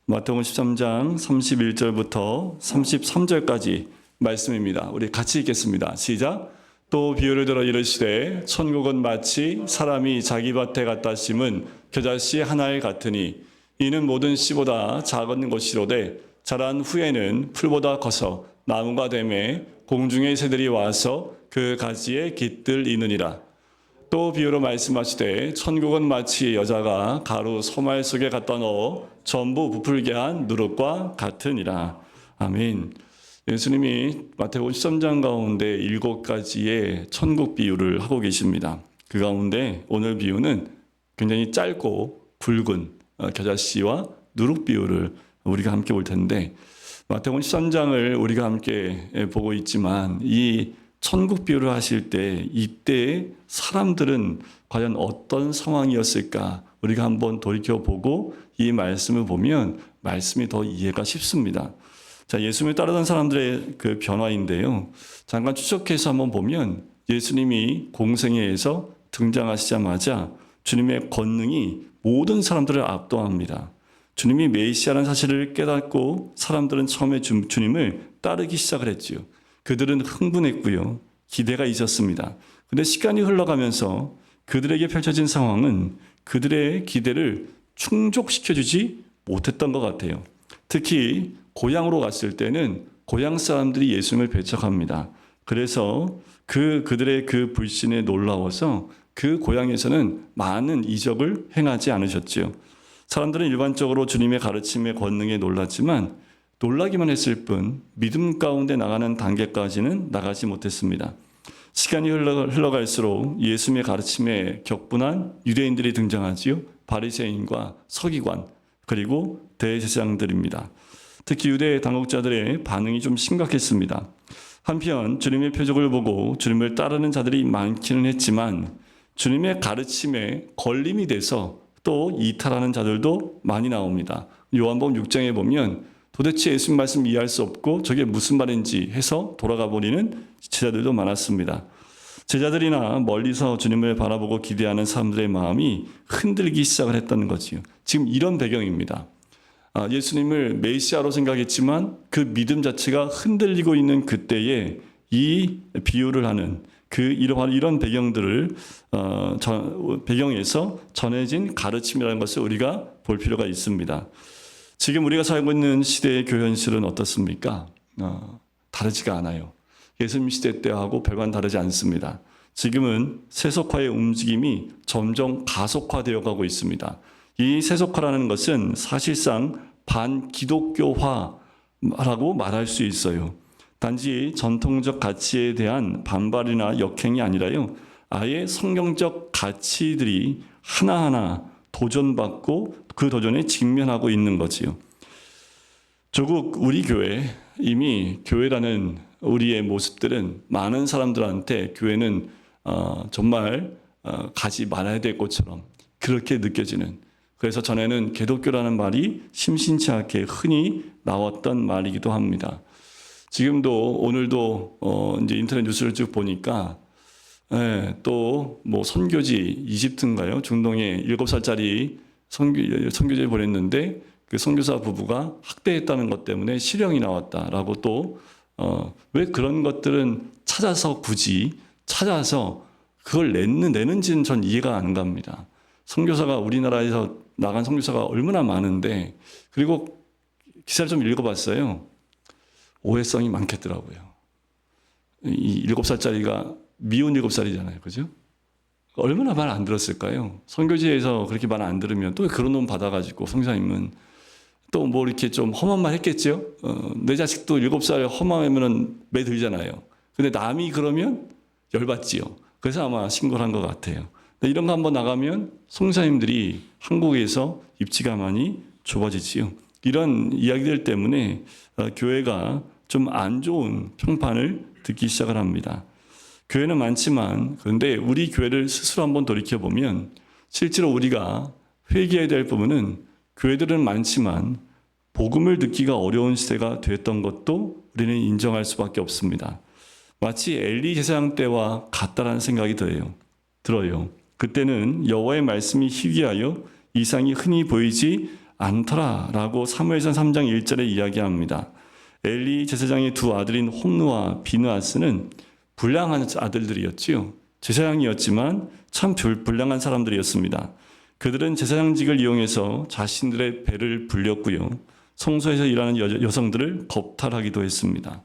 마태복음 13장 31절부터 33절까지 말씀입니다. 우리 같이 읽겠습니다. 시작. 또 비유를 들어 이르시되 천국은 마치 사람이 자기 밭에 갖다 심은 겨자씨 하나에 같으니 이는 모든 씨보다 작은 것이로되 자란 후에는 풀보다 커서 나무가 되매 공중의 새들이 와서 그 가지에 깃들이느니라. 또 비유로 말씀하시되 천국은 마치 여자가 가루 소말 속에 갖다 넣어 전부 부풀게 한 누룩과 같으니라. 아멘. 예수님이 마태복음 13장 가운데 7가지의 천국 비유를 하고 계십니다. 그 가운데 오늘 비유는 굉장히 짧고 굵은 겨자씨와 누룩 비유를 우리가 함께 볼 텐데, 마태복음 13장을 우리가 함께 보고 있지만 이 천국 비유를 하실 때 이때 사람들은 과연 어떤 상황이었을까 우리가 한번 돌이켜보고 이 말씀을 보면 말씀이 더 이해가 쉽습니다. 자, 예수님을 따르던 사람들의 그 변화인데요. 잠깐 추적해서 한번 보면 예수님이 공생애에서 등장하시자마자 주님의 권능이 모든 사람들을 압도합니다. 주님이 메시아라는 사실을 깨닫고 사람들은 처음에 주님을 따르기 시작을 했지요. 그들은 흥분했고요. 기대가 있었습니다. 그런데 시간이 흘러가면서 그들에게 펼쳐진 상황은 그들의 기대를 충족시켜주지 못했던 것 같아요. 특히 고향으로 갔을 때는 고향 사람들이 예수님을 배척합니다. 그래서 그들의 그 불신에 놀라워서 그 고향에서는 많은 이적을 행하지 않으셨지요. 사람들은 일반적으로 주님의 가르침의 권능에 놀랐지만 놀라기만 했을 뿐 믿음 가운데 나가는 단계까지는 나가지 못했습니다. 시간이 흘러갈수록 예수님의 가르침에 격분한 유대인들이 등장하지요. 바리새인과 서기관 그리고 대제사장들입니다. 특히 유대 당국자들의 반응이 좀 심각했습니다. 한편 주님의 표적을 보고 주님을 따르는 자들이 많기는 했지만 주님의 가르침에 걸림이 돼서 또 이탈하는 자들도 많이 나옵니다. 요한복음 6장에 보면 도대체 예수님 말씀 이해할 수 없고 저게 무슨 말인지 해서 돌아가 버리는 제자들도 많았습니다. 제자들이나 멀리서 주님을 바라보고 기대하는 사람들의 마음이 흔들기 시작을 했다는 거지요. 지금 이런 배경입니다. 예수님을 메시아로 생각했지만 그 믿음 자체가 흔들리고 있는 그때에 이 비유를 하는 이런 배경들을 배경에서 전해진 가르침이라는 것을 우리가 볼 필요가 있습니다. 지금 우리가 살고 있는 시대의 교회 현실은 어떻습니까? 다르지가 않아요. 예수님 시대 때하고 별반 다르지 않습니다. 지금은 세속화의 움직임이 점점 가속화되어 가고 있습니다. 이 세속화라는 것은 사실상 반기독교화라고 말할 수 있어요. 단지 전통적 가치에 대한 반발이나 역행이 아니라요. 아예 성경적 가치들이 하나하나 도전받고 그 도전에 직면하고 있는 거지요. 조국 우리 교회, 이미 교회라는 우리의 모습들은 많은 사람들한테 교회는 정말 가지 말아야 될 곳처럼 그렇게 느껴지는, 그래서 전에는 기독교라는 말이 심심치 않게 흔히 나왔던 말이기도 합니다. 지금도 오늘도 이제 인터넷 뉴스를 쭉 보니까 또 뭐 선교지 이집트인가요? 중동에 7살짜리 선교지를 보냈는데 그 선교사 부부가 학대했다는 것 때문에 실형이 나왔다라고 또 왜 그런 것들은 굳이 찾아서 그걸 내는지는 전 이해가 안 갑니다. 선교사가 우리나라에서 나간 선교사가 얼마나 많은데, 그리고 기사를 좀 읽어봤어요. 오해성이 많겠더라고요. 이 7살짜리가 미운 7살이잖아요. 그죠? 얼마나 말 안 들었을까요? 선교지에서 그렇게 말 안 들으면 또 그런 놈 받아가지고 성사님은 또 뭐 이렇게 좀 험한 말 했겠죠? 내 자식도 7살 험하면은 매들잖아요. 근데 남이 그러면 열받지요. 그래서 아마 신고를 한 것 같아요. 이런 거 한번 나가면 성사님들이 한국에서 입지가 많이 좁아지지요. 이런 이야기들 때문에 교회가 좀 안 좋은 평판을 듣기 시작을 합니다. 교회는 많지만 그런데 우리 교회를 스스로 한번 돌이켜보면 실제로 우리가 회개해야 될 부분은 교회들은 많지만 복음을 듣기가 어려운 시대가 됐던 것도 우리는 인정할 수밖에 없습니다. 마치 엘리 제사장 때와 같다라는 생각이 들어요. 그때는 여호와의 말씀이 희귀하여 이상이 흔히 보이지 않더라라고 사무엘상 3장 1절에 이야기합니다. 엘리 제사장의 두 아들인 홈느와 비느하스는 불량한 아들들이었지요. 제사장이었지만 참 불량한 사람들이었습니다. 그들은 제사장직을 이용해서 자신들의 배를 불렸고요. 성소에서 일하는 여성들을 겁탈하기도 했습니다.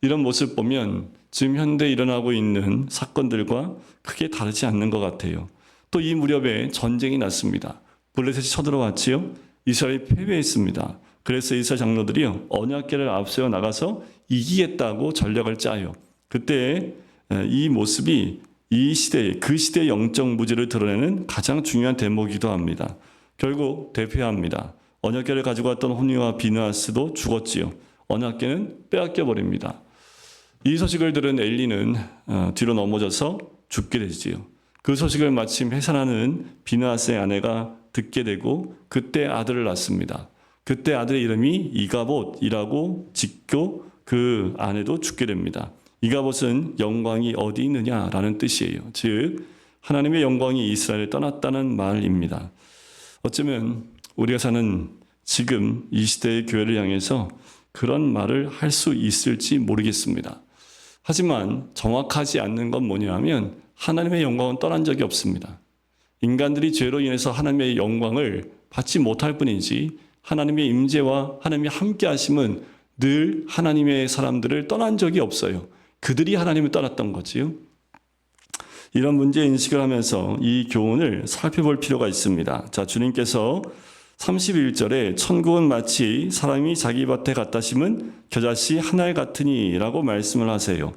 이런 모습 보면 지금 현대에 일어나고 있는 사건들과 크게 다르지 않는 것 같아요. 또 이 무렵에 전쟁이 났습니다. 블레셋이 쳐들어왔지요. 이스라엘이 패배했습니다. 그래서 이스라엘 장로들이요, 언약궤를 앞세워 나가서 이기겠다고 전략을 짜요. 그때 이 모습이 그 시대의 영적 무지를 드러내는 가장 중요한 대목이기도 합니다. 결국 대패합니다. 언약궤를 가지고 왔던 홈리와 비느하스도 죽었지요. 언약궤는 빼앗겨 버립니다. 이 소식을 들은 엘리는 뒤로 넘어져서 죽게 되지요. 그 소식을 마침 해산하는 비느하스의 아내가 듣게 되고 그때 아들을 낳습니다. 그때 아들의 이름이 이가봇이라고 짓고 그 아내도 죽게 됩니다. 이가봇은 영광이 어디 있느냐라는 뜻이에요. 즉 하나님의 영광이 이스라엘을 떠났다는 말입니다. 어쩌면 우리가 사는 지금 이 시대의 교회를 향해서 그런 말을 할 수 있을지 모르겠습니다. 하지만 정확하지 않는 건 뭐냐면 하나님의 영광은 떠난 적이 없습니다. 인간들이 죄로 인해서 하나님의 영광을 받지 못할 뿐이지 하나님의 임재와 하나님의 함께 하심은 늘 하나님의 사람들을 떠난 적이 없어요. 그들이 하나님을 떠났던 거지요. 이런 문제 인식을 하면서 이 교훈을 살펴볼 필요가 있습니다. 자, 주님께서 31절에 천국은 마치 사람이 자기 밭에 갖다 심은 겨자씨 하나에 같으니라고 말씀을 하세요.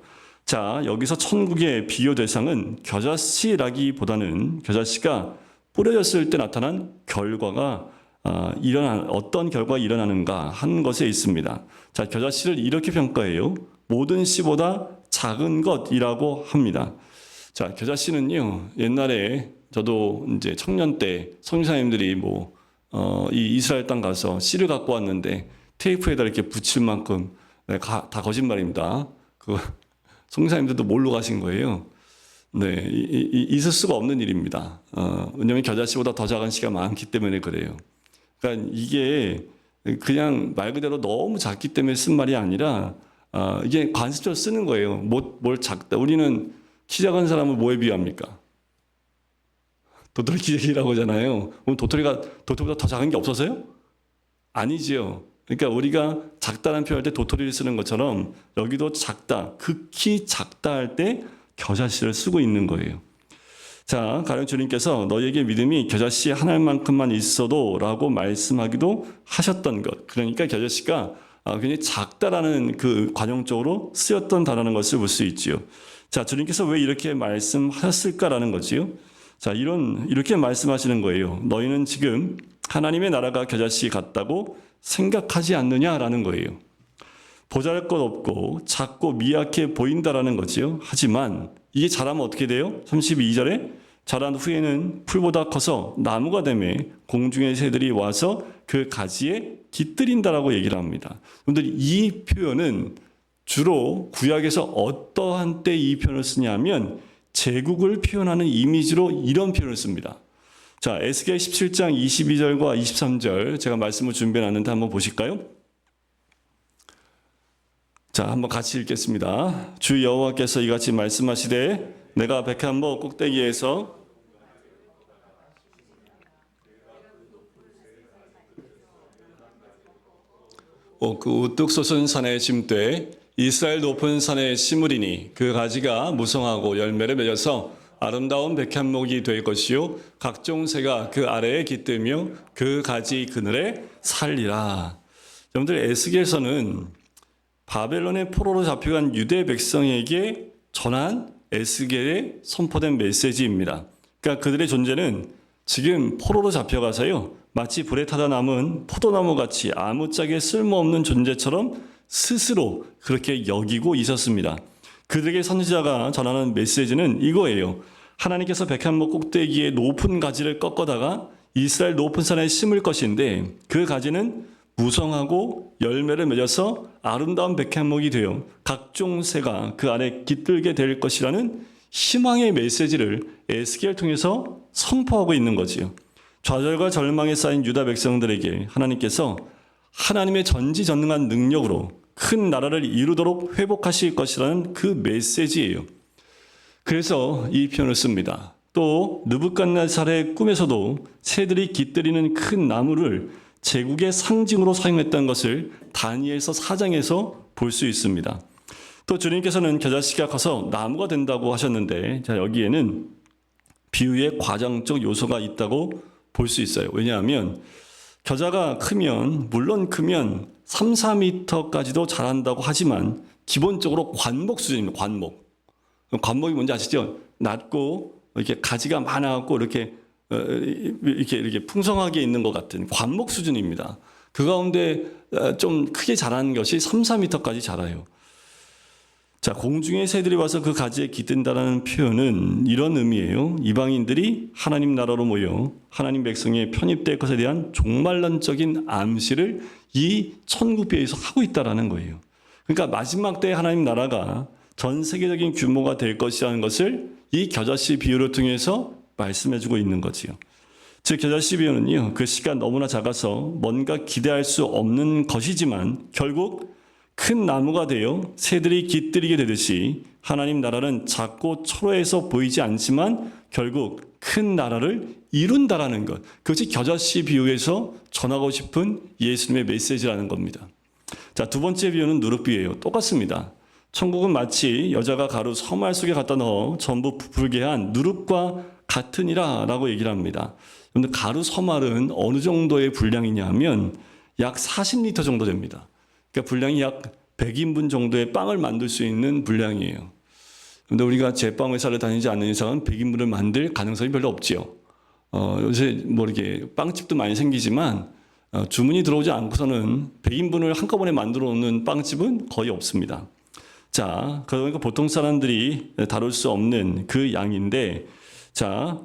자, 여기서 천국의 비교 대상은 겨자씨라기보다는 겨자씨가 뿌려졌을 때 나타난 결과가 어떤 결과가 일어나는가 하는 것에 있습니다. 자, 겨자씨를 이렇게 평가해요. 모든 씨보다 작은 것이라고 합니다. 자, 겨자씨는요, 옛날에 저도 이제 청년 때 성교사님들이 이 이스라엘 땅 가서 씨를 갖고 왔는데 테이프에다 이렇게 붙일 만큼 다 거짓말입니다. 성교사님들도 몰로 가신 거예요. 네, 있을 수가 없는 일입니다. 왜냐하면 겨자씨보다 더 작은 씨가 많기 때문에 그래요. 그러니까 이게 그냥 말 그대로 너무 작기 때문에 쓴 말이 아니라 이게 관습적으로 쓰는 거예요. 뭘 작다. 우리는 키 작은 사람을 뭐에 비유합니까? 도토리 키라고 하잖아요. 그럼 도토리보다 더 작은 게 없어서요? 아니지요. 그러니까 우리가 작다는 표현할 때 도토리를 쓰는 것처럼 여기도 작다, 극히 작다 할 때 겨자씨를 쓰고 있는 거예요. 자, 가령 주님께서 너희에게 믿음이 겨자씨 하나만큼만 있어도 라고 말씀하기도 하셨던 것. 그러니까 겨자씨가 굉장히 작다라는 그 관용적으로 쓰였던 단어라는 것을 볼 수 있지요. 자, 주님께서 왜 이렇게 말씀하셨을까라는 거지요. 자, 이렇게 말씀하시는 거예요. 너희는 지금 하나님의 나라가 겨자씨 같다고 생각하지 않느냐라는 거예요. 보잘것없고 작고 미약해 보인다라는 거지요. 하지만 이게 자라면 어떻게 돼요? 32절에 자란 후에는 풀보다 커서 나무가 되며 공중의 새들이 와서 그 가지에 깃들인다라고 얘기를 합니다. 여러분들 이 표현은 주로 구약에서 어떠한 때 이 표현을 쓰냐면 제국을 표현하는 이미지로 이런 표현을 씁니다. 자, 에스겔 17장 22절과 23절 제가 말씀을 준비해놨는데 한번 보실까요? 자, 한번 같이 읽겠습니다. 주 여호와께서 이같이 말씀하시되 내가 백한목 꼭대기에서 그 우뚝 솟은 산에 심되 이스라엘 높은 산에 심으리니 그 가지가 무성하고 열매를 맺어서 아름다운 백향목이 될 것이요 각종 새가 그 아래에 깃들며 그 가지 그늘에 살리라. 여러분들 에스겔서는 바벨론의 포로로 잡혀간 유대 백성에게 전한 에스겔에 선포된 메시지입니다. 그러니까 그들의 존재는 지금 포로로 잡혀가서요 마치 불에 타다 남은 포도나무 같이 아무짝에 쓸모없는 존재처럼 스스로 그렇게 여기고 있었습니다. 그들에게 선지자가 전하는 메시지는 이거예요. 하나님께서 백향목 꼭대기에 높은 가지를 꺾어다가 이스라엘 높은 산에 심을 것인데 그 가지는 무성하고 열매를 맺어서 아름다운 백향목이 되어 각종 새가 그 안에 깃들게 될 것이라는 희망의 메시지를 에스겔을 통해서 선포하고 있는 거지요. 좌절과 절망에 쌓인 유다 백성들에게 하나님께서 하나님의 전지전능한 능력으로 큰 나라를 이루도록 회복하실 것이라는 그 메시지예요. 그래서 이 표현을 씁니다. 또 느부갓네살의 꿈에서도 새들이 깃들이는 큰 나무를 제국의 상징으로 사용했다는 것을 다니엘서 4장에서 볼 수 있습니다. 또 주님께서는 겨자씨가 커서 나무가 된다고 하셨는데, 자, 여기에는 비유의 과장적 요소가 있다고 볼 수 있어요. 왜냐하면 겨자가 크면, 물론 크면 3, 4m까지도 자란다고 하지만 기본적으로 관목 수준입니다. 관목. 관목이 뭔지 아시죠? 낮고 이렇게 가지가 많아갖고 이렇게 풍성하게 있는 것 같은 관목 수준입니다. 그 가운데 좀 크게 자라는 것이 3, 4m까지 자라요. 자, 공중의 새들이 와서 그 가지에 깃든다라는 표현은 이런 의미예요. 이방인들이 하나님 나라로 모여 하나님 백성에 편입될 것에 대한 종말론적인 암시를 이 천국비에서 하고 있다라는 거예요. 그러니까 마지막 때 하나님 나라가 전 세계적인 규모가 될 것이라는 것을 이 겨자씨 비유를 통해서 말씀해주고 있는 거지요. 즉 겨자씨 비유는요, 그 씨가 너무나 작아서 뭔가 기대할 수 없는 것이지만 결국 큰 나무가 되어 새들이 깃들이게 되듯이 하나님 나라는 작고 초라해서 보이지 않지만 결국 큰 나라를 이룬다라는 것. 그것이 겨자씨 비유에서 전하고 싶은 예수님의 메시지라는 겁니다. 자, 두 번째 비유는 누룩비유예요. 똑같습니다. 천국은 마치 여자가 가루 서말 속에 갖다 넣어 전부 부풀게 한 누룩과 같으니라 라고 얘기를 합니다. 그런데 가루 서말은 어느 정도의 분량이냐 하면 약 40리터 정도 됩니다. 그러니까 분량이 약 100인분 정도의 빵을 만들 수 있는 분량이에요. 그런데 우리가 제빵 회사를 다니지 않는 이상은 100인분을 만들 가능성이 별로 없지요. 요새 이렇게 빵집도 많이 생기지만 주문이 들어오지 않고서는 100인분을 한꺼번에 만들어 놓는 빵집은 거의 없습니다. 자, 그러니까 보통 사람들이 다룰 수 없는 그 양인데, 자,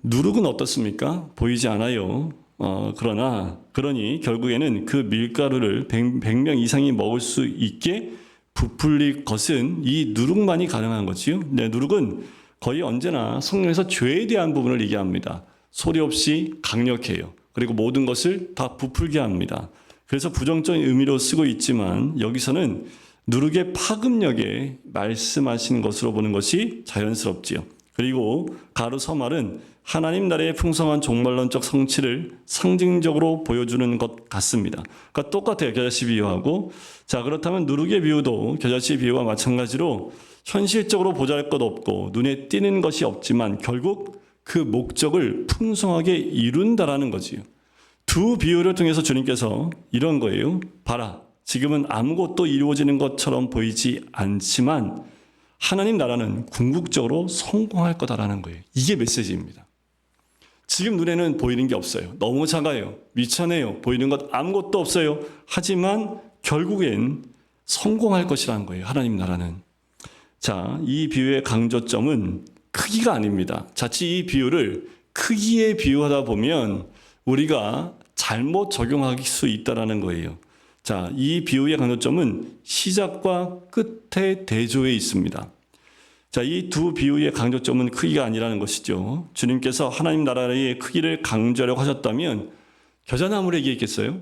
누룩은 어떻습니까? 보이지 않아요. 그러니 결국에는 그 밀가루를 100명 이상이 먹을 수 있게 부풀릴 것은 이 누룩만이 가능한 거지요. 네, 누룩은 거의 언제나 성경에서 죄에 대한 부분을 얘기합니다. 소리 없이 강력해요. 그리고 모든 것을 다 부풀게 합니다. 그래서 부정적인 의미로 쓰고 있지만 여기서는 누룩의 파급력에 말씀하신 것으로 보는 것이 자연스럽지요. 그리고 가루 서말은 하나님 나라의 풍성한 종말론적 성취를 상징적으로 보여주는 것 같습니다. 그러니까 똑같아요. 겨자씨 비유하고. 자, 그렇다면 누룩의 비유도 겨자씨 비유와 마찬가지로 현실적으로 보잘것없고 눈에 띄는 것이 없지만 결국 그 목적을 풍성하게 이룬다라는 거지요. 두 비유를 통해서 주님께서 이런 거예요. 봐라. 지금은 아무것도 이루어지는 것처럼 보이지 않지만 하나님 나라는 궁극적으로 성공할 거다라는 거예요. 이게 메시지입니다. 지금 눈에는 보이는 게 없어요. 너무 작아요. 미천해요. 보이는 것 아무것도 없어요. 하지만 결국엔 성공할 것이라는 거예요. 하나님 나라는. 자, 이 비유의 강조점은 크기가 아닙니다. 자칫 이 비유를 크기에 비유하다 보면 우리가 잘못 적용할 수 있다라는 거예요. 자, 이 비유의 강조점은 시작과 끝의 대조에 있습니다. 자, 이 두 비유의 강조점은 크기가 아니라는 것이죠. 주님께서 하나님 나라의 크기를 강조하려고 하셨다면 겨자나무를 얘기했겠어요?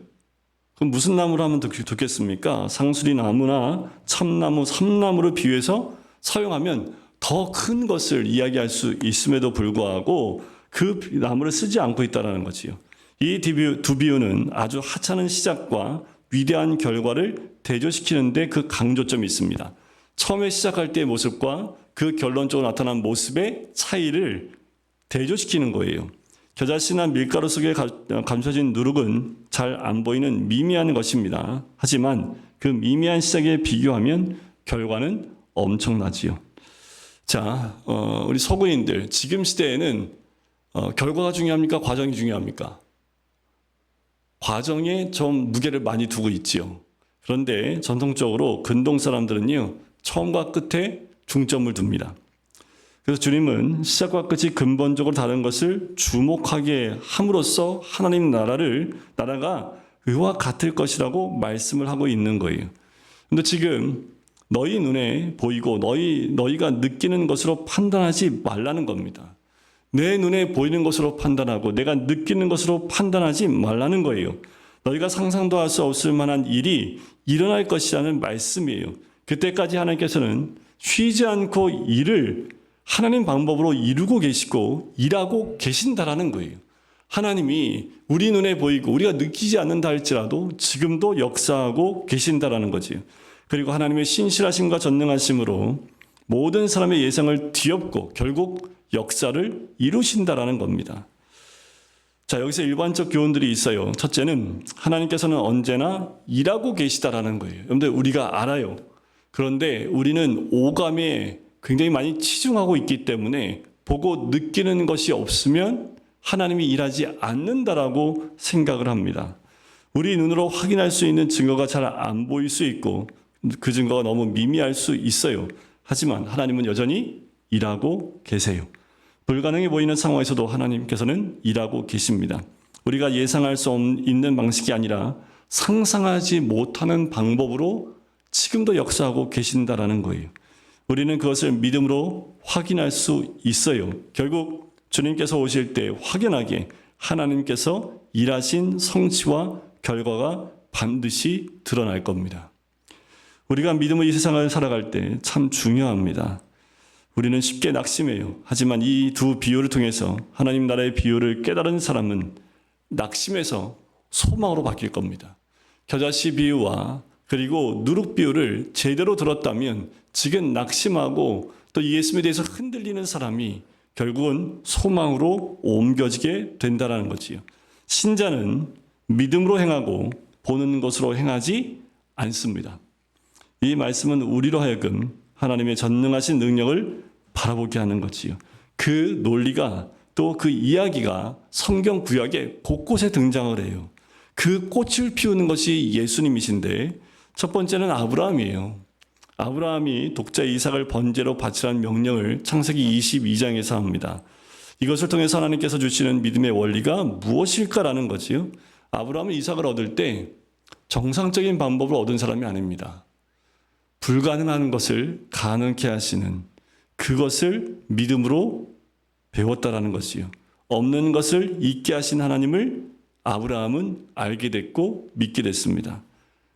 그럼 무슨 나무를 하면 좋겠습니까? 상수리 나무나 참나무, 삼나무를 비유해서 사용하면 더 큰 것을 이야기할 수 있음에도 불구하고 그 나무를 쓰지 않고 있다는 거지요. 이 두 비유는 아주 하찮은 시작과 위대한 결과를 대조시키는데 그 강조점이 있습니다. 처음에 시작할 때의 모습과 그 결론적으로 나타난 모습의 차이를 대조시키는 거예요. 겨자씨나 밀가루 속에 감춰진 누룩은 잘 안 보이는 미미한 것입니다. 하지만 그 미미한 시작에 비교하면 결과는 엄청나지요. 자, 우리 서구인들 지금 시대에는 결과가 중요합니까? 과정이 중요합니까? 과정에 좀 무게를 많이 두고 있지요. 그런데 전통적으로 근동 사람들은요, 처음과 끝에 중점을 둡니다. 그래서 주님은 시작과 끝이 근본적으로 다른 것을 주목하게 함으로써 하나님 나라가 그와 같을 것이라고 말씀을 하고 있는 거예요. 그런데 지금 너희 눈에 보이고 너희가 느끼는 것으로 판단하지 말라는 겁니다. 내 눈에 보이는 것으로 판단하고 내가 느끼는 것으로 판단하지 말라는 거예요. 너희가 상상도 할 수 없을 만한 일이 일어날 것이라는 말씀이에요. 그때까지 하나님께서는 쉬지 않고 일을 하나님 방법으로 이루고 계시고 일하고 계신다라는 거예요. 하나님이 우리 눈에 보이고 우리가 느끼지 않는다 할지라도 지금도 역사하고 계신다라는 거지요. 그리고 하나님의 신실하심과 전능하심으로 모든 사람의 예상을 뒤엎고 결국 역사를 이루신다라는 겁니다. 자, 여기서 일반적 교훈들이 있어요. 첫째는 하나님께서는 언제나 일하고 계시다라는 거예요. 여러분들 우리가 알아요. 그런데 우리는 오감에 굉장히 많이 치중하고 있기 때문에 보고 느끼는 것이 없으면 하나님이 일하지 않는다라고 생각을 합니다. 우리 눈으로 확인할 수 있는 증거가 잘 안 보일 수 있고 그 증거가 너무 미미할 수 있어요. 하지만 하나님은 여전히 일하고 계세요. 불가능해 보이는 상황에서도 하나님께서는 일하고 계십니다. 우리가 예상할 수 있는 방식이 아니라 상상하지 못하는 방법으로 지금도 역사하고 계신다라는 거예요. 우리는 그것을 믿음으로 확인할 수 있어요. 결국 주님께서 오실 때 확연하게 하나님께서 일하신 성취와 결과가 반드시 드러날 겁니다. 우리가 믿음의 이 세상을 살아갈 때 참 중요합니다. 우리는 쉽게 낙심해요. 하지만 이 두 비유를 통해서 하나님 나라의 비유를 깨달은 사람은 낙심에서 소망으로 바뀔 겁니다. 겨자씨 비유와 그리고 누룩 비유를 제대로 들었다면 지금 낙심하고 또 예수님에 대해서 흔들리는 사람이 결국은 소망으로 옮겨지게 된다는 거지요. 신자는 믿음으로 행하고 보는 것으로 행하지 않습니다. 이 말씀은 우리로 하여금 하나님의 전능하신 능력을 바라보게 하는 거지요. 그 논리가 또 그 이야기가 성경 구약에 곳곳에 등장을 해요. 그 꽃을 피우는 것이 예수님이신데 첫 번째는 아브라함이에요. 아브라함이 독자 이삭을 번제로 바치라는 명령을 창세기 22장에서 합니다. 이것을 통해서 하나님께서 주시는 믿음의 원리가 무엇일까라는 거지요. 아브라함은 이삭을 얻을 때 정상적인 방법을 얻은 사람이 아닙니다. 불가능한 것을 가능케 하시는 그것을 믿음으로 배웠다라는 것이요. 없는 것을 있게 하신 하나님을 아브라함은 알게 됐고 믿게 됐습니다.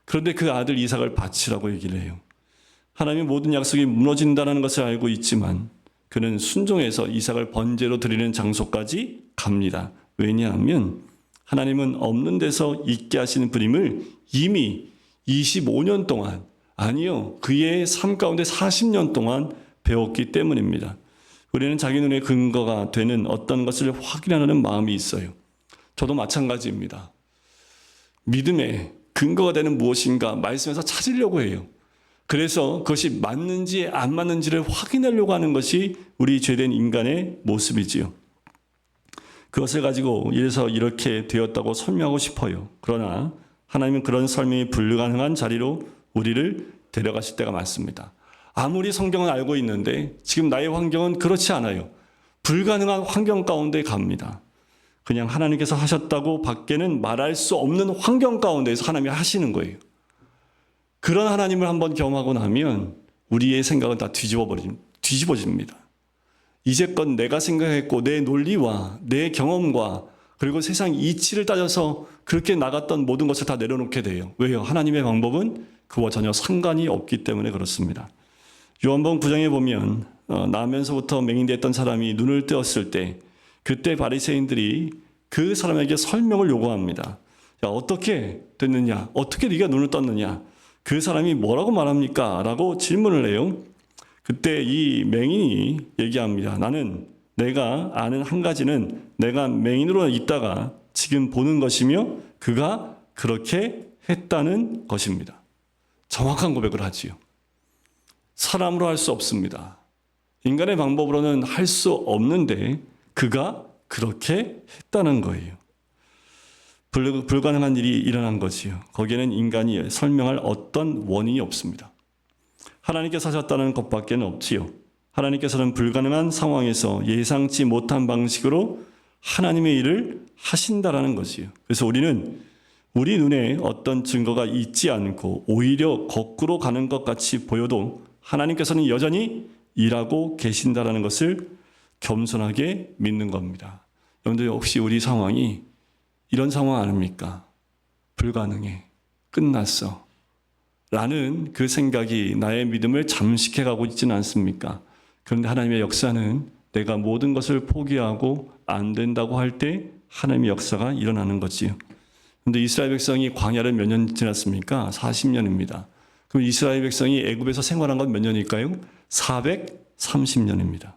그런데 그 아들 이삭을 바치라고 얘기를 해요. 하나님의 모든 약속이 무너진다는 것을 알고 있지만 그는 순종해서 이삭을 번제로 드리는 장소까지 갑니다. 왜냐하면 하나님은 없는 데서 있게 하시는 분임을 이미 25년 동안 아니요. 그의 삶 가운데 40년 동안 배웠기 때문입니다. 우리는 자기 눈의 근거가 되는 어떤 것을 확인하는 마음이 있어요. 저도 마찬가지입니다. 믿음의 근거가 되는 무엇인가 말씀에서 찾으려고 해요. 그래서 그것이 맞는지 안 맞는지를 확인하려고 하는 것이 우리 죄된 인간의 모습이지요. 그것을 가지고 이래서 이렇게 되었다고 설명하고 싶어요. 그러나 하나님은 그런 설명이 불가능한 자리로 우리를 데려가실 때가 많습니다. 아무리 성경은 알고 있는데 지금 나의 환경은 그렇지 않아요. 불가능한 환경 가운데 갑니다. 그냥 하나님께서 하셨다고 밖에는 말할 수 없는 환경 가운데에서 하나님이 하시는 거예요. 그런 하나님을 한번 경험하고 나면 우리의 생각은 다 뒤집어집니다. 이제껏 내가 생각했고 내 논리와 내 경험과 그리고 세상 이치를 따져서 그렇게 나갔던 모든 것을 다 내려놓게 돼요. 왜요? 하나님의 방법은 그와 전혀 상관이 없기 때문에 그렇습니다. 요한복음 9장에 보면 나면서부터 맹인됐던 사람이 눈을 뜨었을 때 그때 바리새인들이 그 사람에게 설명을 요구합니다. 야, 어떻게 됐느냐? 어떻게 네가 눈을 떴느냐? 그 사람이 뭐라고 말합니까? 라고 질문을 해요. 그때 이 맹인이 얘기합니다. 나는 내가 아는 한 가지는 내가 맹인으로 있다가 지금 보는 것이며 그가 그렇게 했다는 것입니다. 정확한 고백을 하지요. 사람으로 할 수 없습니다. 인간의 방법으로는 할 수 없는데 그가 그렇게 했다는 거예요. 불가능한 일이 일어난 거지요. 거기에는 인간이 설명할 어떤 원인이 없습니다. 하나님께서 하셨다는 것밖에는 없지요. 하나님께서는 불가능한 상황에서 예상치 못한 방식으로 하나님의 일을 하신다라는 것이요. 그래서 우리는 우리 눈에 어떤 증거가 있지 않고 오히려 거꾸로 가는 것 같이 보여도 하나님께서는 여전히 일하고 계신다라는 것을 겸손하게 믿는 겁니다. 여러분들 혹시 우리 상황이 이런 상황 아닙니까? 불가능해. 끝났어. 라는 그 생각이 나의 믿음을 잠식해 가고 있지는 않습니까? 그런데 하나님의 역사는 내가 모든 것을 포기하고 안 된다고 할 때 하나님의 역사가 일어나는 거지요. 그런데 이스라엘 백성이 광야를 몇 년 지났습니까? 40년입니다. 그럼 이스라엘 백성이 애굽에서 생활한 건 몇 년일까요? 430년입니다.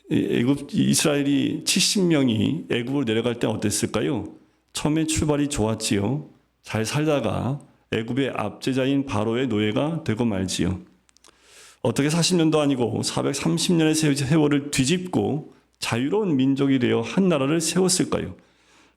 이스라엘이 70명이 애굽으로 내려갈 때 어땠을까요? 처음에 출발이 좋았지요. 잘 살다가 애굽의 압제자인 바로의 노예가 되고 말지요. 어떻게 40년도 아니고 430년의 세월을 뒤집고 자유로운 민족이 되어 한 나라를 세웠을까요?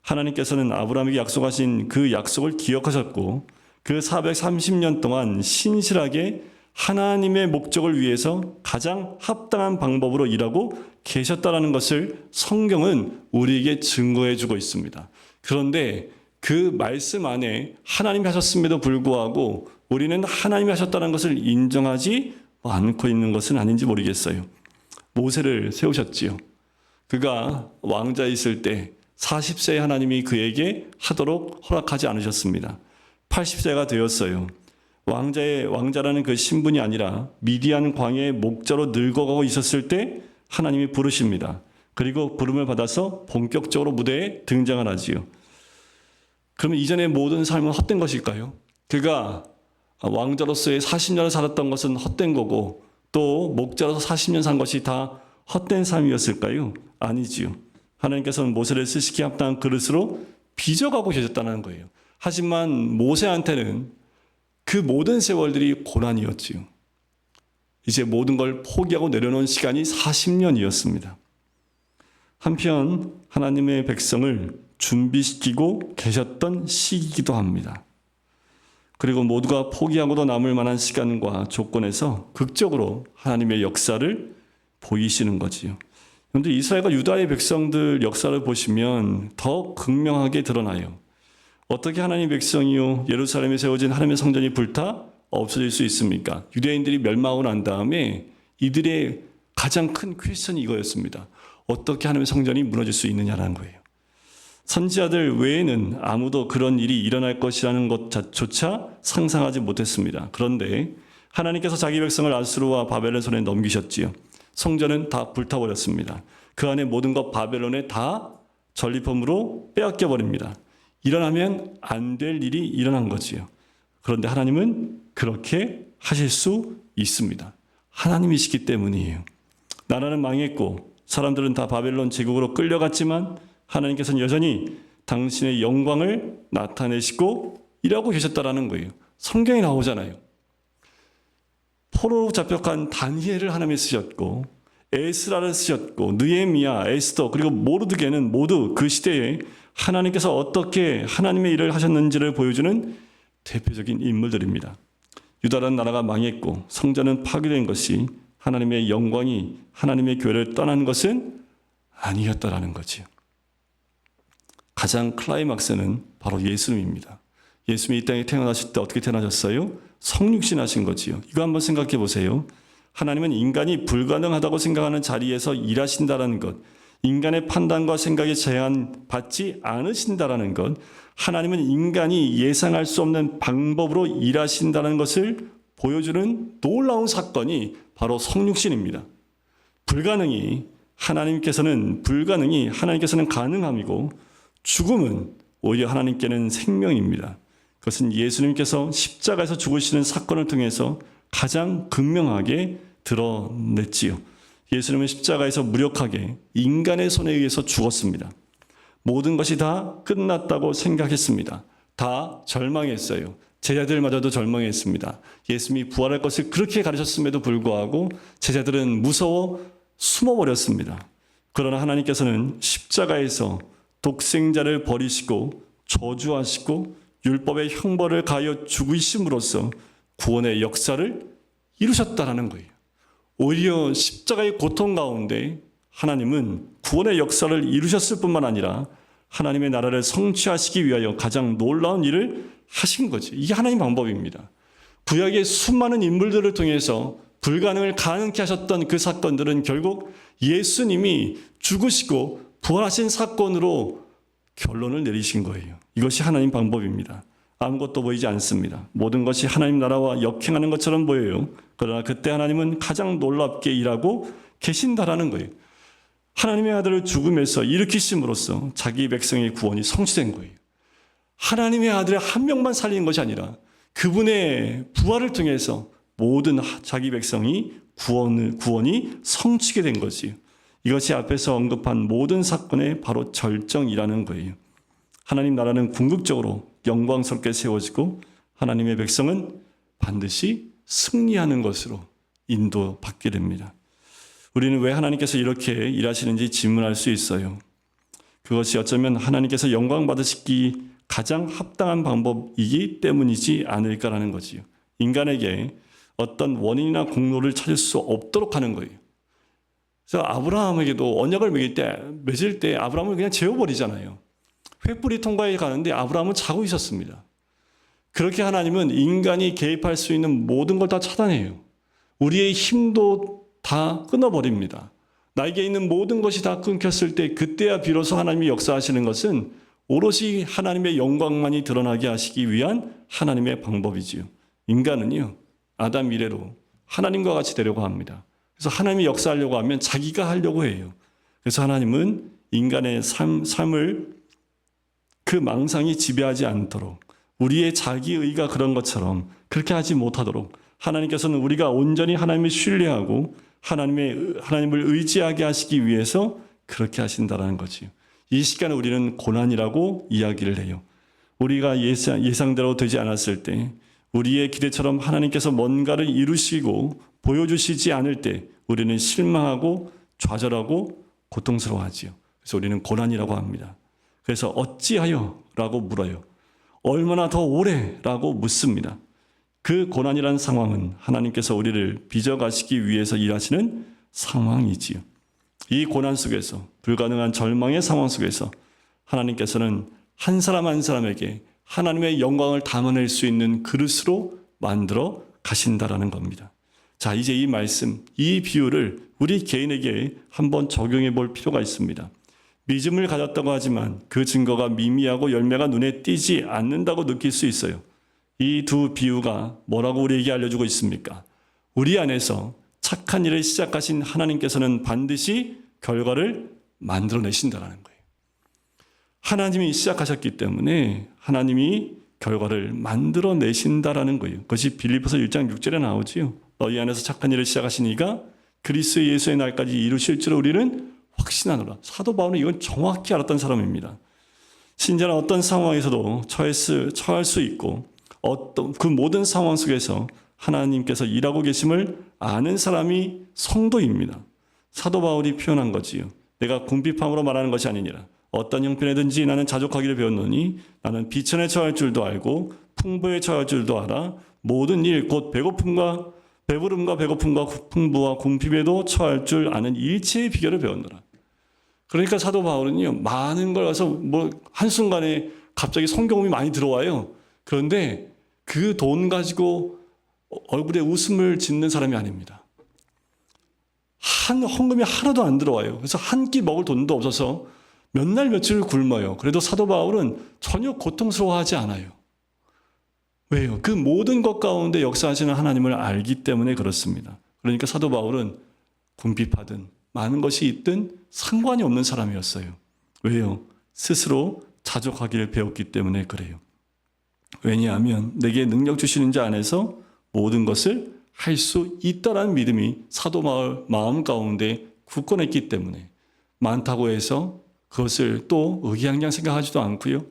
하나님께서는 아브라함에게 약속하신 그 약속을 기억하셨고 그 430년 동안 신실하게 하나님의 목적을 위해서 가장 합당한 방법으로 일하고 계셨다는 것을 성경은 우리에게 증거해 주고 있습니다. 그런데 그 말씀 안에 하나님이 하셨음에도 불구하고 우리는 하나님이 하셨다는 것을 인정하지 않고 있는 것은 아닌지 모르겠어요. 모세를 세우셨지요. 그가 왕자에 있을 때 40세에 하나님이 그에게 하도록 허락하지 않으셨습니다. 80세가 되었어요. 왕자라는 그 신분이 아니라 미디안 광야의 목자로 늙어가고 있었을 때 하나님이 부르십니다. 그리고 부름을 받아서 본격적으로 무대에 등장을 하지요. 그러면 이전의 모든 삶은 헛된 것일까요? 그가 왕자로서의 40년을 살았던 것은 헛된 거고 또 목자로서 40년 산 것이 다 헛된 삶이었을까요? 아니지요. 하나님께서는 모세를 쓰시기에 합당한 그릇으로 빚어가고 계셨다는 거예요. 하지만 모세한테는 그 모든 세월들이 고난이었지요. 이제 모든 걸 포기하고 내려놓은 시간이 40년이었습니다. 한편 하나님의 백성을 준비시키고 계셨던 시기이기도 합니다. 그리고 모두가 포기하고도 남을 만한 시간과 조건에서 극적으로 하나님의 역사를 보이시는 거지요. 그런데 이스라엘과 유다의 백성들 역사를 보시면 더 극명하게 드러나요. 어떻게 하나님의 백성이요 예루살렘에 세워진 하나님의 성전이 불타 없어질 수 있습니까? 유대인들이 멸망하고 난 다음에 이들의 가장 큰 퀘스천이 이거였습니다. 어떻게 하나님의 성전이 무너질 수 있느냐라는 거예요. 선지자들 외에는 아무도 그런 일이 일어날 것이라는 것조차 상상하지 못했습니다. 그런데 하나님께서 자기 백성을 아수르와 바벨론 손에 넘기셨지요. 성전은 다 불타버렸습니다. 그 안에 모든 것 바벨론에 다 전리품으로 빼앗겨 버립니다. 일어나면 안 될 일이 일어난 거지요. 그런데 하나님은 그렇게 하실 수 있습니다. 하나님이시기 때문이에요. 나라는 망했고 사람들은 다 바벨론 제국으로 끌려갔지만 하나님께서는 여전히 당신의 영광을 나타내시고 일하고 계셨다라는 거예요. 성경에 나오잖아요. 포로로 잡혀간 다니엘을 하나님이 쓰셨고 에스라를 쓰셨고 느헤미야, 에스더 그리고 모르드게는 모두 그 시대에 하나님께서 어떻게 하나님의 일을 하셨는지를 보여주는 대표적인 인물들입니다. 유다라는 나라가 망했고 성전은 파괴된 것이 하나님의 영광이 하나님의 교회를 떠난 것은 아니었다라는 거지요. 가장 클라이막스는 바로 예수님입니다. 예수님이 이 땅에 태어나실 때 어떻게 태어나셨어요? 성육신하신 거지요. 이거 한번 생각해 보세요. 하나님은 인간이 불가능하다고 생각하는 자리에서 일하신다는 것, 인간의 판단과 생각에 제한받지 않으신다는 것, 하나님은 인간이 예상할 수 없는 방법으로 일하신다는 것을 보여주는 놀라운 사건이 바로 성육신입니다. 하나님께서는 가능함이고 죽음은 오히려 하나님께는 생명입니다. 그것은 예수님께서 십자가에서 죽으시는 사건을 통해서 가장 극명하게 드러냈지요. 예수님은 십자가에서 무력하게 인간의 손에 의해서 죽었습니다. 모든 것이 다 끝났다고 생각했습니다. 다 절망했어요. 제자들마저도 절망했습니다. 예수님이 부활할 것을 그렇게 가르쳤음에도 불구하고 제자들은 무서워 숨어버렸습니다. 그러나 하나님께서는 십자가에서 독생자를 버리시고 저주하시고 율법의 형벌을 가하여 죽이심으로써 구원의 역사를 이루셨다라는 거예요. 오히려 십자가의 고통 가운데 하나님은 구원의 역사를 이루셨을 뿐만 아니라 하나님의 나라를 성취하시기 위하여 가장 놀라운 일을 하신 거죠. 이게 하나님 방법입니다. 구약의 수많은 인물들을 통해서 불가능을 가능케 하셨던 그 사건들은 결국 예수님이 죽으시고 부활하신 사건으로 결론을 내리신 거예요. 이것이 하나님 방법입니다. 아무것도 보이지 않습니다. 모든 것이 하나님 나라와 역행하는 것처럼 보여요. 그러나 그때 하나님은 가장 놀랍게 일하고 계신다라는 거예요. 하나님의 아들을 죽음에서 일으키심으로써 자기 백성의 구원이 성취된 거예요. 하나님의 아들의 한 명만 살린 것이 아니라 그분의 부활을 통해서 모든 자기 백성이 구원이 성취게 된 거지요. 이것이 앞에서 언급한 모든 사건의 바로 절정이라는 거예요. 하나님 나라는 궁극적으로 영광스럽게 세워지고 하나님의 백성은 반드시 승리하는 것으로 인도받게 됩니다. 우리는 왜 하나님께서 이렇게 일하시는지 질문할 수 있어요. 그것이 어쩌면 하나님께서 영광 받으시기 가장 합당한 방법이기 때문이지 않을까라는 거지요. 인간에게 어떤 원인이나 공로를 찾을 수 없도록 하는 거예요. 그래서 아브라함에게도 언약을 맺을 때 아브라함을 그냥 재워버리잖아요. 횃불이 통과해 가는데 아브라함은 자고 있었습니다. 그렇게 하나님은 인간이 개입할 수 있는 모든 걸 다 차단해요. 우리의 힘도 다 끊어버립니다. 나에게 있는 모든 것이 다 끊겼을 때 그때야 비로소 하나님이 역사하시는 것은 오롯이 하나님의 영광만이 드러나게 하시기 위한 하나님의 방법이지요. 인간은요, 아담 이래로 하나님과 같이 되려고 합니다. 그래서 하나님이 역사하려고 하면 자기가 하려고 해요. 그래서 하나님은 인간의 삶을 그 망상이 지배하지 않도록 우리의 자기의가 그런 것처럼 그렇게 하지 못하도록 하나님께서는 우리가 온전히 하나님을 신뢰하고 하나님을 의지하게 하시기 위해서 그렇게 하신다는 거지요. 이 시간에 우리는 고난이라고 이야기를 해요. 우리가 예상대로 되지 않았을 때 우리의 기대처럼 하나님께서 뭔가를 이루시고 보여주시지 않을 때 우리는 실망하고 좌절하고 고통스러워하지요. 그래서 우리는 고난이라고 합니다. 그래서 어찌하여? 라고 물어요. 얼마나 더 오래? 라고 묻습니다. 그 고난이라는 상황은 하나님께서 우리를 빚어가시기 위해서 일하시는 상황이지요. 이 고난 속에서 불가능한 절망의 상황 속에서 하나님께서는 한 사람 한 사람에게 하나님의 영광을 담아낼 수 있는 그릇으로 만들어 가신다라는 겁니다. 자, 이제 이 말씀, 이 비유를 우리 개인에게 한번 적용해 볼 필요가 있습니다. 믿음을 가졌다고 하지만 그 증거가 미미하고 열매가 눈에 띄지 않는다고 느낄 수 있어요. 이 두 비유가 뭐라고 우리에게 알려주고 있습니까? 우리 안에서 착한 일을 시작하신 하나님께서는 반드시 결과를 만들어내신다는 거예요. 하나님이 시작하셨기 때문에 하나님이 결과를 만들어내신다라는 거예요. 그것이 빌립보서 1장 6절에 나오지요. 너희 안에서 착한 일을 시작하신 이가 그리스도 예수의 날까지 이루실 줄 우리는 확신하노라. 사도 바울은 이건 정확히 알았던 사람입니다. 신자는 어떤 상황에서도 처할 수 있고 어떤 그 모든 상황 속에서 하나님께서 일하고 계심을 아는 사람이 성도입니다. 사도 바울이 표현한 거지요. 내가 궁핍함으로 말하는 것이 아니니라. 어떤 형편에든지 나는 자족하기를 배웠노니 나는 비천에 처할 줄도 알고 풍부에 처할 줄도 알아. 모든 일 곧 배고픔과 배고픔과 풍부와 궁핍에도 처할 줄 아는 일체의 비결을 배웠노라. 그러니까 사도 바울은요, 많은 걸 가서 한순간에 갑자기 성경음이 많이 들어와요. 그런데 그 돈 가지고 얼굴에 웃음을 짓는 사람이 아닙니다. 헌금이 하나도 안 들어와요. 그래서 한 끼 먹을 돈도 없어서 몇 날 며칠을 굶어요. 그래도 사도 바울은 전혀 고통스러워하지 않아요. 왜요? 그 모든 것 가운데 역사하시는 하나님을 알기 때문에 그렇습니다. 그러니까 사도 바울은 궁핍하든 많은 것이 있든 상관이 없는 사람이었어요. 왜요? 스스로 자족하기를 배웠기 때문에 그래요. 왜냐하면 내게 능력 주시는 자 안에서 모든 것을 할 수 있다라는 믿음이 사도 바울 마음 가운데 굳건했기 때문에 많다고 해서 그것을 또 의기양양 생각하지도 않고요.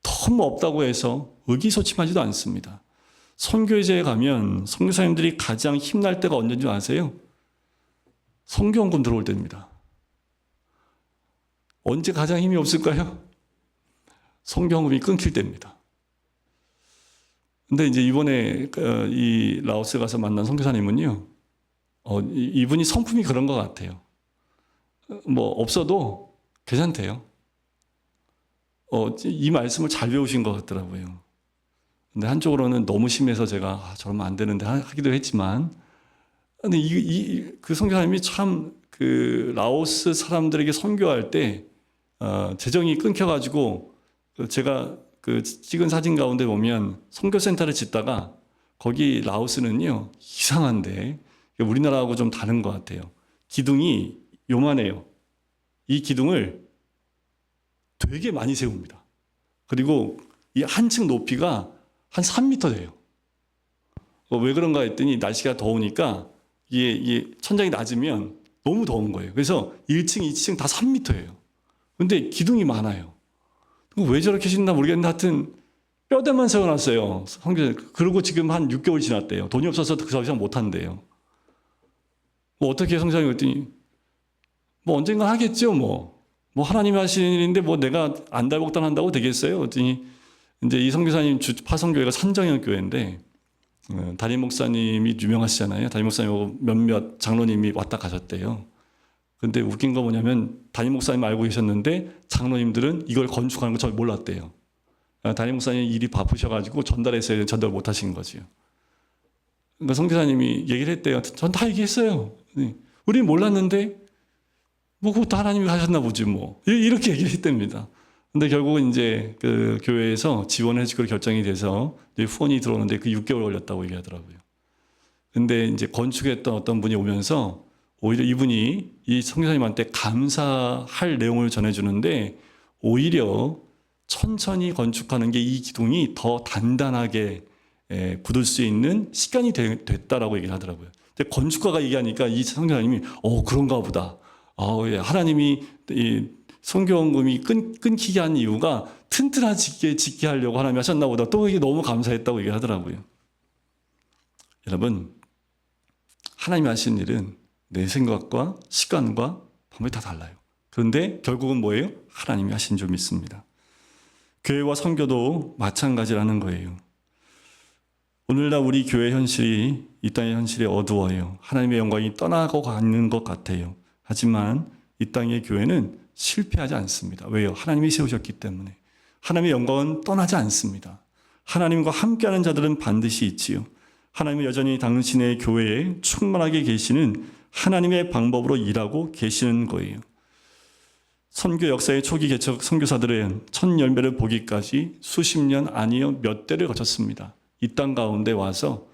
너무 없다고 해서 의기소침하지도 않습니다. 선교제에 가면 선교사님들이 가장 힘날 때가 언제인 줄 아세요? 성경권 들어올 때입니다. 언제 가장 힘이 없을까요? 성경음이 끊길 때입니다. 근데 이제 이번에 이 라오스 가서 만난 선교사님은요, 이분이 성품이 그런 것 같아요. 뭐 없어도 괜찮대요. 이 말씀을 잘 배우신 것 같더라고요. 근데 한쪽으로는 너무 심해서 제가 저러면 안 되는데 하기도 했지만 근데 그 선교사님이 참 그 라오스 사람들에게 선교할 때 재정이 끊겨가지고 제가 그 찍은 사진 가운데 보면 선교센터를 짓다가 거기 라오스는요 이상한데 우리나라하고 좀 다른 것 같아요. 기둥이 요만해요. 이 기둥을 되게 많이 세웁니다. 그리고 이 한층 높이가 한 3m 돼요. 왜 그런가 했더니 날씨가 더우니까 이게 천장이 낮으면 너무 더운 거예요. 그래서 1층, 2층 다 3m예요. 근데 기둥이 많아요. 왜 저렇게 짓나 모르겠는데 하여튼 뼈대만 세워놨어요. 그리고 지금 한 6개월 지났대요. 돈이 없어서 그 이상 못한대요. 뭐 어떻게 성장이 했더니 뭐 언젠간 하겠죠 뭐 하나님이 하시는 일인데 뭐 내가 안달복달한다고 되겠어요? 그랬더니 이제 이 선교사님 파송교회가 산정형 교회인데 담임 목사님이 유명하시잖아요. 담임 목사님하고 몇몇 장로님이 왔다 가셨대요. 근데 웃긴 거 뭐냐면 담임 목사님 알고 계셨는데 장로님들은 이걸 건축하는 거 잘 몰랐대요. 담임 목사님 일이 바쁘셔가지고 전달했어야 되는데 전달 못 하신 거죠. 그러니까 선교사님이 얘기를 했대요. 전 다 얘기했어요. 우리는 몰랐는데 뭐 그것도 하나님이 하셨나 보지 뭐 이렇게 얘기를 했답니다. 근데 결국은 이제 그 교회에서 지원해 주기로 결정이 돼서 후원이 들어오는데 그 6개월 걸렸다고 얘기하더라고요. 근데 이제 건축했던 어떤 분이 오면서 오히려 이분이 이 선교사님한테 감사할 내용을 전해주는데 오히려 천천히 건축하는 게 이 기둥이 더 단단하게 굳을 수 있는 시간이 됐다라고 얘기를 하더라고요. 근데 건축가가 얘기하니까 이 선교사님이 그런가 보다. 예. 하나님이 이 선교원금이 끊기게 한 이유가 튼튼하게 짓게 하려고 하나님이 하셨나 보다. 또 이게 너무 감사했다고 얘기하더라고요. 여러분, 하나님이 하신 일은 내 생각과 시간과 방법이 다 달라요. 그런데 결국은 뭐예요? 하나님이 하신 줄 믿습니다. 교회와 선교도 마찬가지라는 거예요. 오늘날 우리 교회 현실이 이 땅의 현실이 어두워요. 하나님의 영광이 떠나고 가는 것 같아요. 하지만 이 땅의 교회는 실패하지 않습니다. 왜요? 하나님이 세우셨기 때문에. 하나님의 영광은 떠나지 않습니다. 하나님과 함께하는 자들은 반드시 있지요. 하나님은 여전히 당신의 교회에 충만하게 계시는 하나님의 방법으로 일하고 계시는 거예요. 선교 역사의 초기 개척 선교사들은 첫 열매를 보기까지 수십 년 아니요 몇 대를 거쳤습니다. 이 땅 가운데 와서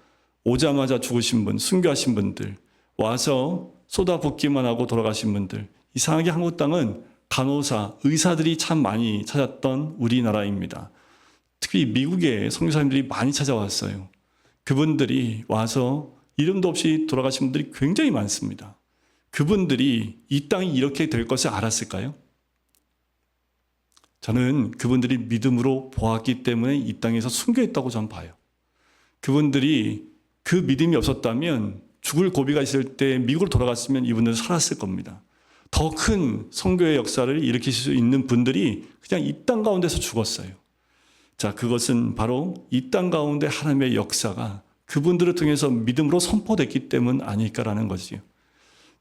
오자마자 죽으신 분, 순교하신 분들, 와서 쏟아붓기만 하고 돌아가신 분들, 이상하게 한국 땅은 간호사, 의사들이 참 많이 찾았던 우리나라입니다. 특히 미국에 선교사님들이 많이 찾아왔어요. 그분들이 와서 이름도 없이 돌아가신 분들이 굉장히 많습니다. 그분들이 이 땅이 이렇게 될 것을 알았을까요? 저는 그분들이 믿음으로 보았기 때문에 이 땅에서 순교했다고 저는 봐요. 그분들이 그 믿음이 없었다면 죽을 고비가 있을 때 미국으로 돌아갔으면 이분들은 살았을 겁니다. 더 큰 선교의 역사를 일으키실 수 있는 분들이 그냥 이 땅 가운데서 죽었어요. 자, 그것은 바로 이 땅 가운데 하나님의 역사가 그분들을 통해서 믿음으로 선포됐기 때문 아닐까라는 거지요.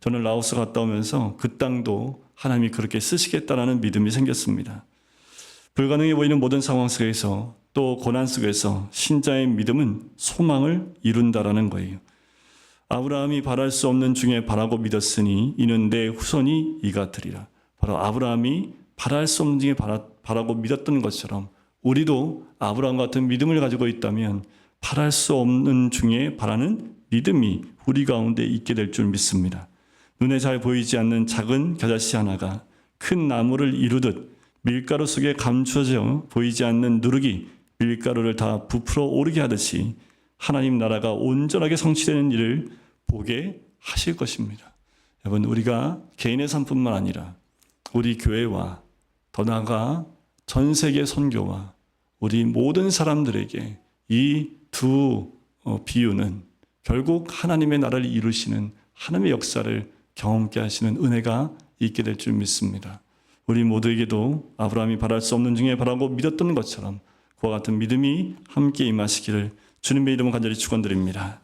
저는 라오스 갔다 오면서 그 땅도 하나님이 그렇게 쓰시겠다라는 믿음이 생겼습니다. 불가능해 보이는 모든 상황 속에서 또 고난 속에서 신자의 믿음은 소망을 이룬다라는 거예요. 아브라함이 바랄 수 없는 중에 바라고 믿었으니 이는 내 후손이 이가 되리라. 바로 아브라함이 바랄 수 없는 중에 바라고 믿었던 것처럼 우리도 아브라함 같은 믿음을 가지고 있다면 바랄 수 없는 중에 바라는 믿음이 우리 가운데 있게 될 줄 믿습니다. 눈에 잘 보이지 않는 작은 겨자씨 하나가 큰 나무를 이루듯 밀가루 속에 감추어져 보이지 않는 누룩이 밀가루를 다 부풀어 오르게 하듯이 하나님 나라가 온전하게 성취되는 일을 보게 하실 것입니다. 여러분, 우리가 개인의 삶뿐만 아니라 우리 교회와 더 나아가 전 세계 선교와 우리 모든 사람들에게 이 두 비유는 결국 하나님의 나라를 이루시는 하나님의 역사를 경험케 하시는 은혜가 있게 될 줄 믿습니다. 우리 모두에게도 아브라함이 바랄 수 없는 중에 바라고 믿었던 것처럼 그와 같은 믿음이 함께 임하시기를 주님의 이름으로 간절히 축원드립니다.